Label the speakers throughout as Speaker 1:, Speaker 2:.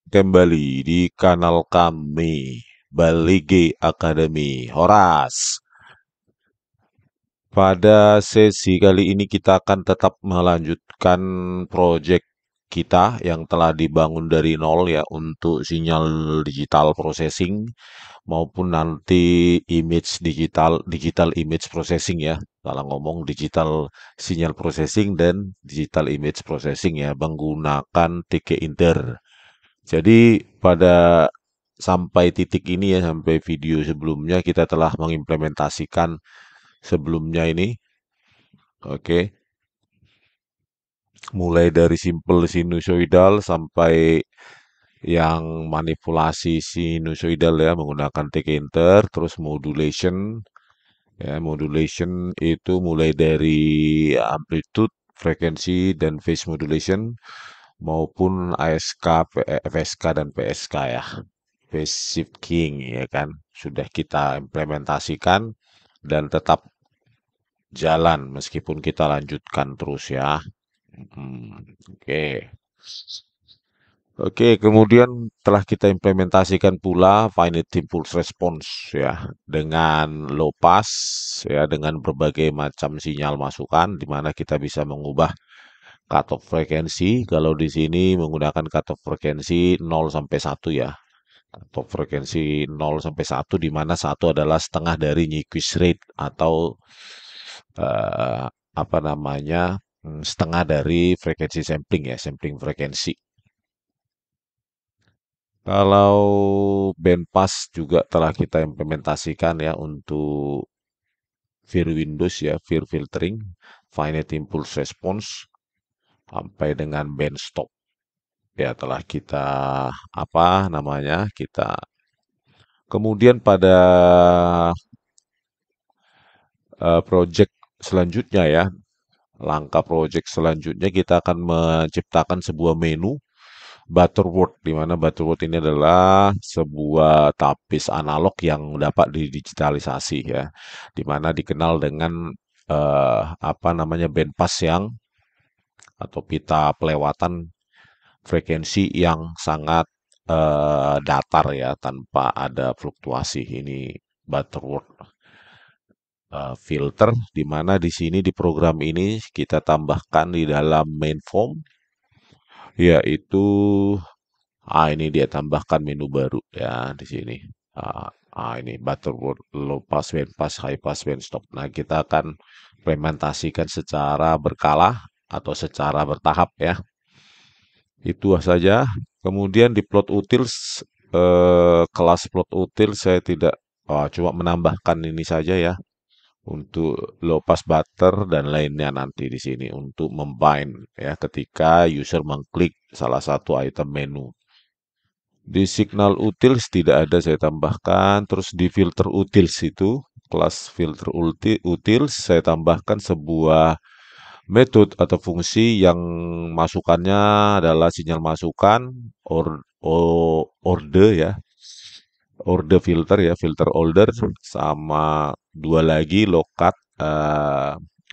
Speaker 1: kembali di kanal kami, Balige Academy Horas. Pada sesi kali ini kita akan tetap melanjutkan proyek kita yang telah dibangun dari nol ya untuk sinyal digital processing maupun nanti digital image processing ya. Salah ngomong digital sinyal processing dan digital image processing ya menggunakan TK Inter. Jadi pada sampai titik ini ya, sampai video sebelumnya kita telah mengimplementasikan sebelumnya ini, oke, mulai dari simple sinusoidal sampai yang manipulasi sinusoidal ya menggunakan tkinter, terus modulation, ya modulation itu mulai dari amplitude, frekuensi dan phase modulation maupun ASK, FSK dan PSK ya. Phase shifting ya kan sudah kita implementasikan dan tetap jalan meskipun kita lanjutkan terus ya. Oke. Oke, kemudian telah kita implementasikan pula finite impulse response ya dengan low pass ya dengan berbagai macam sinyal masukan di mana kita bisa mengubah cutoff frekuensi. Kalau di sini menggunakan cutoff frekuensi 0 sampai 1 ya. Atau frekuensi 0 sampai 1 di mana 1 adalah setengah dari Nyquist rate atau eh, apa namanya setengah dari frekuensi sampling ya, sampling frekuensi. Kalau bandpass juga telah kita implementasikan ya untuk Vir Windows ya, Vir filtering, finite impulse response sampai dengan band stop. Ya telah kita apa namanya? Kita kemudian pada project selanjutnya ya, langkah project selanjutnya kita akan menciptakan sebuah menu Butterworth, di mana Butterworth ini adalah sebuah tapis analog yang dapat didigitalisasi ya, di mana dikenal dengan apa namanya bandpass yang atau pita pelewatan frekuensi yang sangat datar ya tanpa ada fluktuasi. Ini Butterworth filter, di mana di sini di program ini kita tambahkan di dalam main form yaitu ini dia tambahkan menu baru ya di sini. Ini Butterworth low pass, band pass, high pass, band stop. Nah, kita akan implementasikan secara berkala atau secara bertahap ya. Itu saja. Kemudian di plot utils kelas plot util saya tidak cuma menambahkan ini saja ya untuk low pass butter dan lainnya nanti di sini untuk membind ya ketika user mengklik salah satu item menu. Di signal utils tidak ada saya tambahkan. Terus di filter utils itu, kelas filter utils saya tambahkan sebuah metode atau fungsi yang masukannya adalah sinyal masukan order ya, order filter ya, filter order sama dua lagi low cut,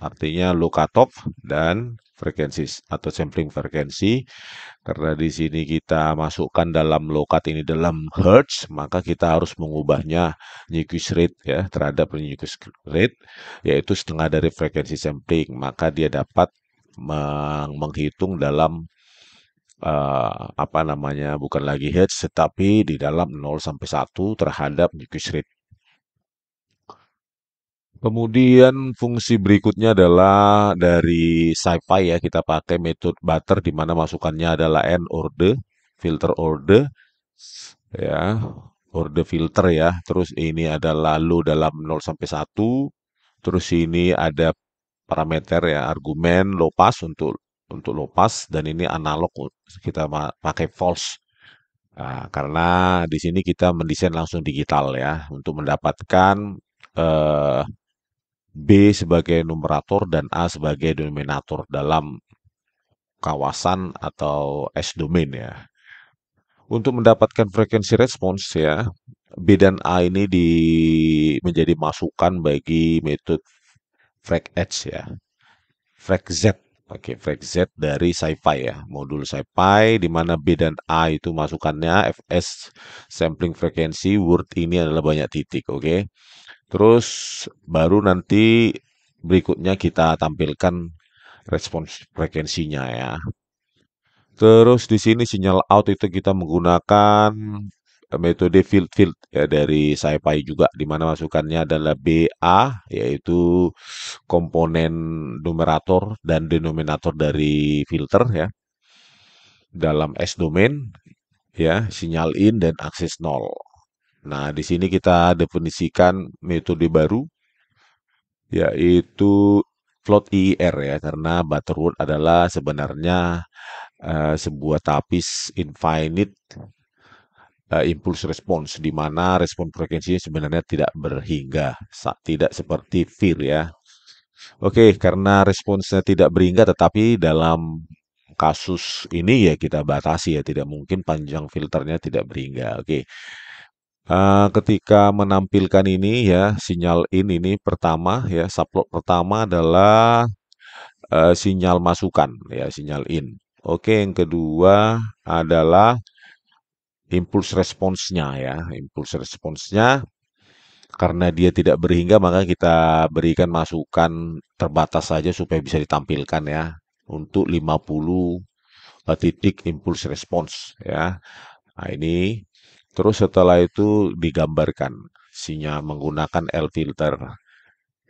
Speaker 1: artinya low cutoff dan frekuensi atau sampling frekuensi. Karena di sini kita masukkan dalam low cut ini dalam hertz, maka kita harus mengubahnya Nyquist rate ya terhadap Nyquist rate yaitu setengah dari frekuensi sampling. Maka dia dapat menghitung dalam apa namanya bukan lagi hertz tetapi di dalam 0 sampai 1 terhadap Nyquist rate. Kemudian fungsi berikutnya adalah dari SciPy ya kita pakai metode butter di mana masukannya adalah n order, filter order ya, order filter ya. Terus ini adalah low dalam 0 sampai 1. Terus ini ada parameter ya, argumen low pass untuk low pass dan ini analog kita pakai false. Nah, karena di sini kita mendesain langsung digital ya untuk mendapatkan eh, B sebagai numerator dan A sebagai denominator dalam kawasan atau S-domain ya. Untuk mendapatkan frekuensi respons ya, B dan A ini menjadi masukan bagi metode frag edge ya, frag Z. Oke, frag Z dari SciPy ya, modul SciPy di mana B dan A itu masukannya, FS sampling frekuensi, word ini adalah banyak titik, oke. Terus baru nanti berikutnya kita tampilkan respons frekuensinya ya. Terus di sini sinyal out itu kita menggunakan metode field field ya dari SciPy juga di mana masukannya adalah BA yaitu komponen numerator dan denominator dari filter ya dalam S domain ya sinyal in dan akses nol. Nah, di sini kita definisikan metode baru yaitu float IIR ya karena Butterworth adalah sebenarnya sebuah tapis infinite impulse response di mana respon frekuensinya sebenarnya tidak berhingga, tidak seperti FIR ya. Oke, karena responsnya tidak berhingga tetapi dalam kasus ini ya kita batasi ya, tidak mungkin panjang filternya tidak berhingga. Oke. Ketika menampilkan ini ya, sinyal in ini pertama ya, subplot pertama adalah sinyal masukan ya, sinyal in. Oke, yang kedua adalah impuls responsnya ya, impuls responsnya karena dia tidak berhingga maka kita berikan masukan terbatas saja supaya bisa ditampilkan ya untuk 50 titik impuls respons ya. Nah, ini terus setelah itu digambarkan sinyal menggunakan L filter.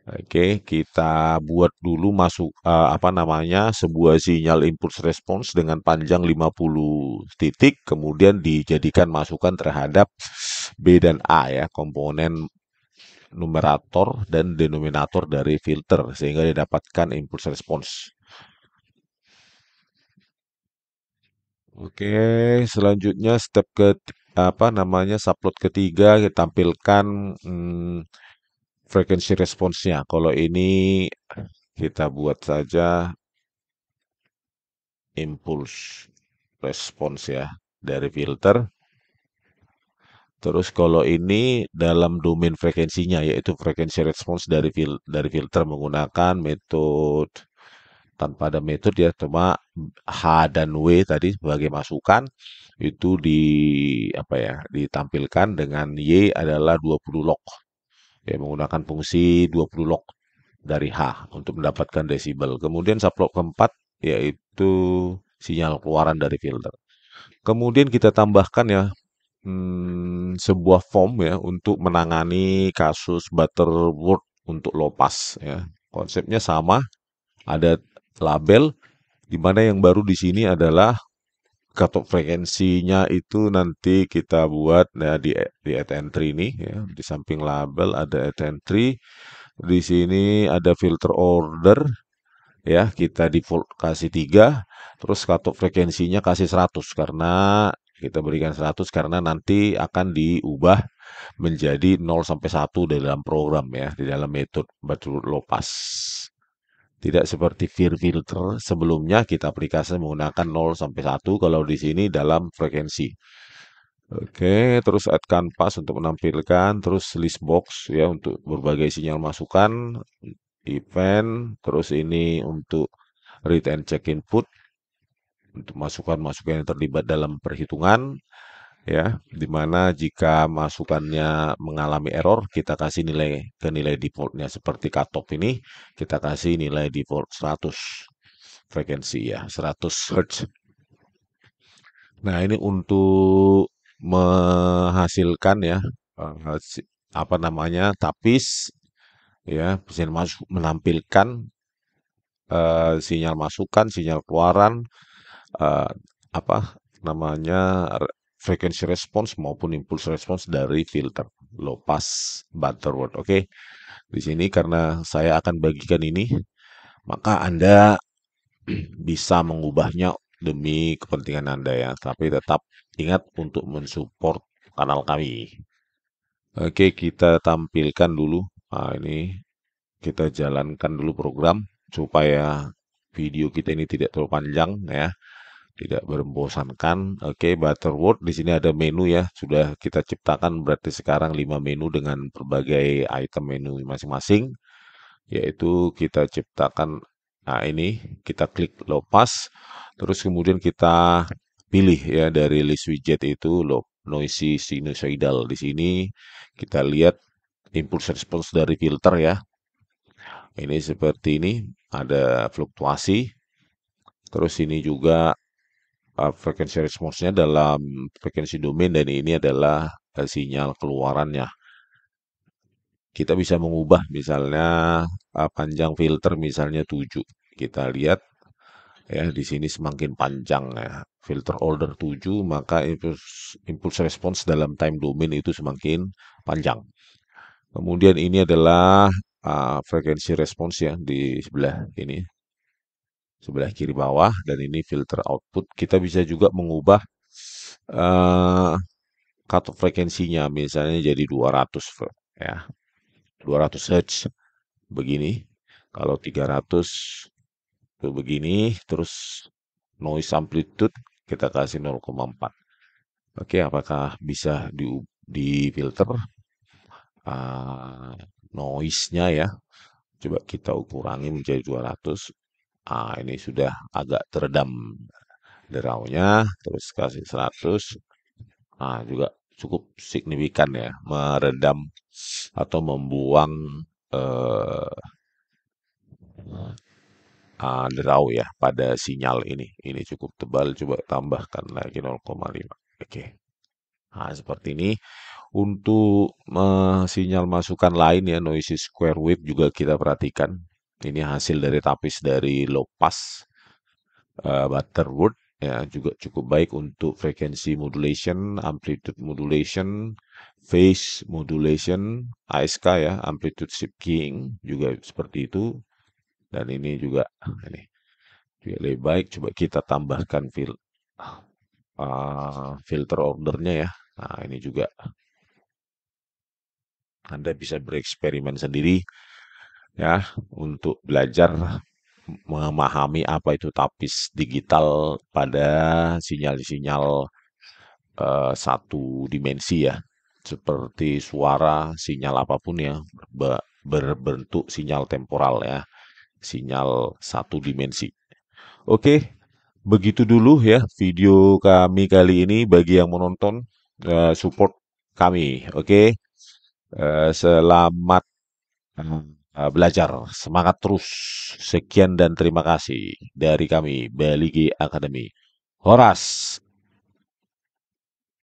Speaker 1: Oke, kita buat dulu masuk apa namanya sebuah sinyal impuls respons dengan panjang 50 titik, kemudian dijadikan masukan terhadap B dan A ya, komponen numerator dan denominator dari filter sehingga didapatkan impuls respons. Oke, selanjutnya step ke apa namanya subplot ketiga kita tampilkan frekuensi responsnya. Kalau ini kita buat saja impuls respons ya dari filter. Terus kalau ini dalam domain frekuensinya yaitu frekuensi respons dari filter menggunakan metode tanpa ada metode ya cuma H dan W tadi sebagai masukan itu di apa ya ditampilkan dengan Y adalah 20 log ya menggunakan fungsi 20 log dari H untuk mendapatkan desibel. Kemudian subplot keempat yaitu sinyal keluaran dari filter. Kemudian kita tambahkan ya sebuah form ya untuk menangani kasus Butterworth untuk low pass ya. Konsepnya sama, ada label di mana yang baru di sini adalah cutoff frekuensinya itu nanti kita buat ya di add entry ini ya. Di samping label ada add entry. Di sini ada filter order ya, kita default kasih 3 terus cutoff frekuensinya kasih 100 karena kita berikan 100 karena nanti akan diubah menjadi 0 sampai 1 di dalam program ya, di dalam metode Butterworth low pass. Tidak seperti Fear filter sebelumnya kita aplikasi menggunakan 0 sampai 1 kalau di sini dalam frekuensi. Oke, terus add canvas untuk menampilkan, terus list box ya untuk berbagai sinyal masukan, event, terus ini untuk read and check input, untuk masukan-masukan yang terlibat dalam perhitungan, ya, di mana jika masukannya mengalami error, kita kasih nilai ke nilai defaultnya seperti cutoff ini, kita kasih nilai default 100 frekuensi ya, 100 Hz. Nah, ini untuk menghasilkan ya apa namanya tapis ya bisa menampilkan sinyal masukan, sinyal keluaran, eh, apa namanya frekuensi respons maupun impuls respons dari filter low pass Butterworth. Oke, di sini karena saya akan bagikan ini, maka Anda bisa mengubahnya demi kepentingan Anda ya. Tapi tetap ingat untuk mensupport kanal kami. Oke, kita tampilkan dulu. Nah, ini kita jalankan dulu program supaya video kita ini tidak terlalu panjang ya, tidak membosankan. Oke, Butterworth di sini ada menu ya, sudah kita ciptakan berarti sekarang 5 menu dengan berbagai item menu masing-masing, yaitu kita ciptakan Nah, ini kita klik low pass, terus kemudian kita pilih ya dari list widget itu noisy sinusoidal. Di sini kita lihat impulse response dari filter ya. Ini seperti ini, ada fluktuasi. Terus ini juga frekuensi responsnya dalam frekuensi domain dan ini adalah sinyal keluarannya. Kita bisa mengubah misalnya panjang filter misalnya 7. Kita lihat ya di sini semakin panjang ya. Filter order 7 maka impulse response dalam time domain itu semakin panjang. Kemudian ini adalah frekuensi respons ya di sebelah ini, sebelah kiri bawah dan ini filter output. Kita bisa juga mengubah uh, cutoff frekuensinya misalnya jadi 200 ya. 200 Hz begini. Kalau 300 itu begini, terus noise amplitude kita kasih 0,4. Oke, apakah bisa di filter noise-nya ya? Coba kita kurangi menjadi 200. Ini sudah agak teredam deraunya, terus kasih 100. Juga cukup signifikan ya, meredam atau membuang eh, derau ya pada sinyal ini. Ini cukup tebal, coba tambahkan lagi 0,5. Oke. Nah, seperti ini. Untuk sinyal masukan lain ya, noisy square wave juga kita perhatikan. Ini hasil dari tapis dari low pass Butterworth ya juga cukup baik untuk frequency modulation, amplitude modulation, phase modulation, ASK ya, amplitude shift keying juga seperti itu. Dan ini juga ini juga lebih baik. Coba kita tambahkan filter ordernya ya. Nah, ini juga Anda bisa bereksperimen sendiri ya untuk belajar memahami apa itu tapis digital pada sinyal-sinyal satu dimensi ya, seperti suara, sinyal apapun ya, berbentuk sinyal temporal ya, sinyal satu dimensi. Oke, begitu dulu ya video kami kali ini. Bagi yang menonton, support kami. Oke. Selamat belajar, semangat terus. Sekian dan terima kasih dari kami, Baligi Academy. Horas.